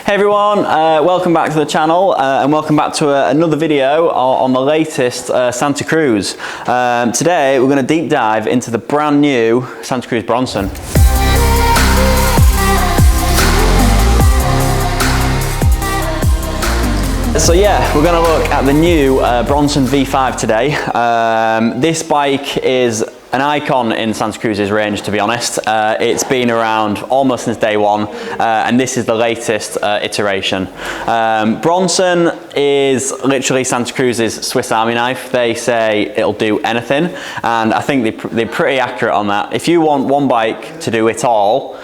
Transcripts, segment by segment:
Hey everyone, welcome back to the channel and welcome back to another video on the latest Santa Cruz. Today we're going to deep dive into the brand new Santa Cruz Bronson. So yeah, we're going to look at the new Bronson V5 today. This bike is an icon in Santa Cruz's range, to be honest. It's been around almost since day one, and this is the latest iteration. Bronson is literally Santa Cruz's Swiss Army knife. They say it'll do anything, and I think they're pretty accurate on that. If you want one bike to do it all,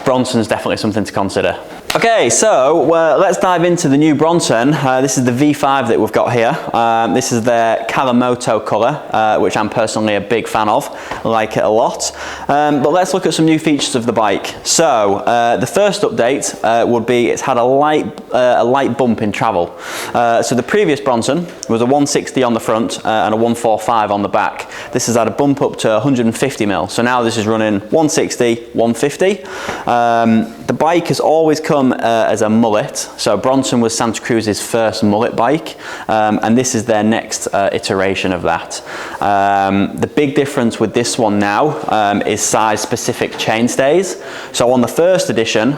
Bronson's definitely something to consider. Okay, so let's dive into the new Bronson. This is the V5 that we've got here. This is their Kawamoto colour, which I'm personally a big fan of. I like it a lot. But let's look at some new features of the bike. So the first update would be it's had a light bump in travel. So the previous Bronson was a 160 on the front and a 145 on the back. This has had a bump up to 150mm. So now this is running 160, 150. The bike has always come as a mullet. So Bronson was Santa Cruz's first mullet bike, and this is their next iteration of that. The big difference with this one now is size specific chainstays. So on the first edition,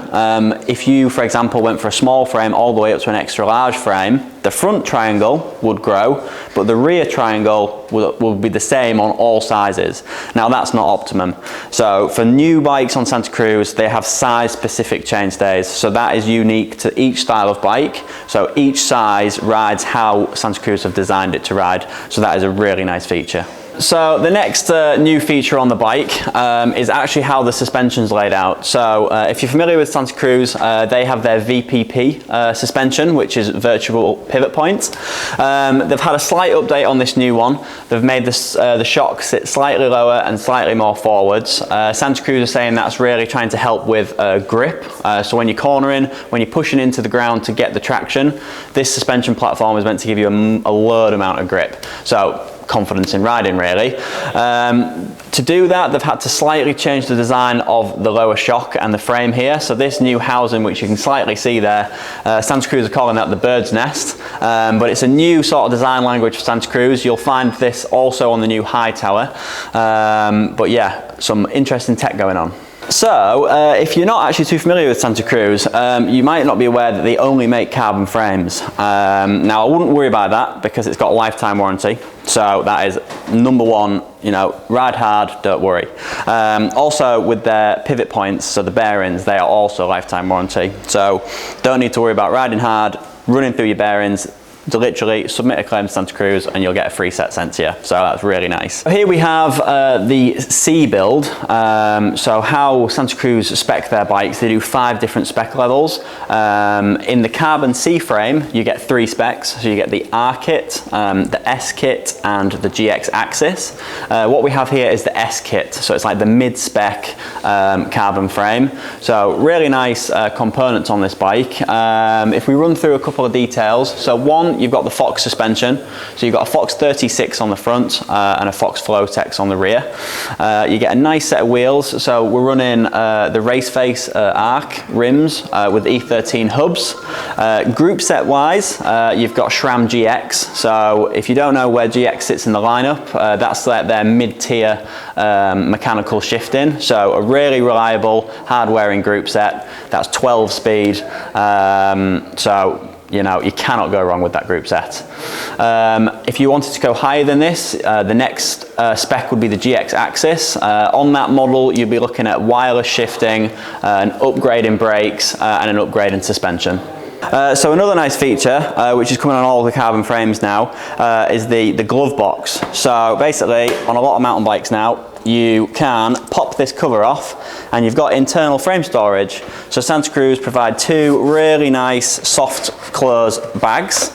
if you for example went for a small frame all the way up to an extra large frame, the front triangle would grow, but the rear triangle will be the same on all sizes. Now that's not optimum. So for new bikes on Santa Cruz, they have size specific chainstays. So that is unique to each style of bike. So each size rides how Santa Cruz have designed it to ride. So that is a really nice feature. So the next new feature on the bike is actually how the suspension's laid out. So if you're familiar with Santa Cruz, they have their VPP suspension, which is virtual pivot points. They've had a slight update on this new one. They've made the shock sit slightly lower and slightly more forwards. Santa Cruz is saying that's really trying to help with grip. So when you're cornering, when you're pushing into the ground to get the traction, this suspension platform is meant to give you a load amount of grip. So confidence in riding, really. To do that, they've had to slightly change the design of the lower shock and the frame here. So this new housing, which you can slightly see there, Santa Cruz are calling that the bird's nest, but it's a new sort of design language for Santa Cruz. You'll find this also on the new high tower, but yeah, some interesting tech going on. So, if you're not actually too familiar with Santa Cruz, you might not be aware that they only make carbon frames. Now, I wouldn't worry about that because it's got a lifetime warranty. So that is number one, you know, ride hard, don't worry. Also with their pivot points, so the bearings, they are also lifetime warranty. So don't need to worry about riding hard, running through your bearings. To literally submit a claim to Santa Cruz and you'll get a free set sent to you. So that's really nice. Here we have the C build. So how Santa Cruz spec their bikes, they do 5 different spec levels. In the carbon C frame, you get 3 specs. So you get the R kit, the S kit, and the GX axis. What we have here is the S kit. So it's like the mid-spec carbon frame. So really nice components on this bike. If we run through a couple of details, so one, you've got the Fox suspension. So you've got a Fox 36 on the front and a Fox Flotex on the rear. You get a nice set of wheels. So we're running the Race Face Arc rims with E13 hubs. Group set wise, you've got SRAM GX. So if you don't know where GX sits in the lineup, that's their mid-tier mechanical shifting. So a really reliable hard-wearing group set. That's 12 speed. So you know, you cannot go wrong with that group set. If you wanted to go higher than this, the next spec would be the GX axis. On that model, you'll be looking at wireless shifting, an upgrade in brakes, and an upgrade in suspension. So another nice feature, which is coming on all the carbon frames now, is the glove box. So basically, on a lot of mountain bikes now, you can pop this cover off and you've got internal frame storage. So Santa Cruz provide 2 really nice soft close bags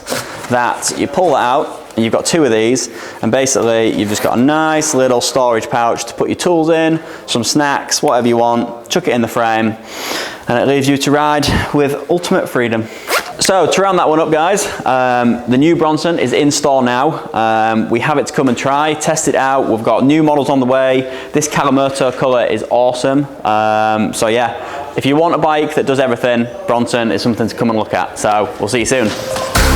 that you pull that out and you've got 2 of these, and basically you've just got a nice little storage pouch to put your tools in, some snacks, whatever you want, chuck it in the frame, and it leaves you to ride with ultimate freedom. So to round that one up, guys, the new Bronson is in store now. We have it to come and try, test it out. We've got new models on the way. This Kawamoto colour is awesome. So yeah, if you want a bike that does everything, Bronson is something to come and look at. So we'll see you soon.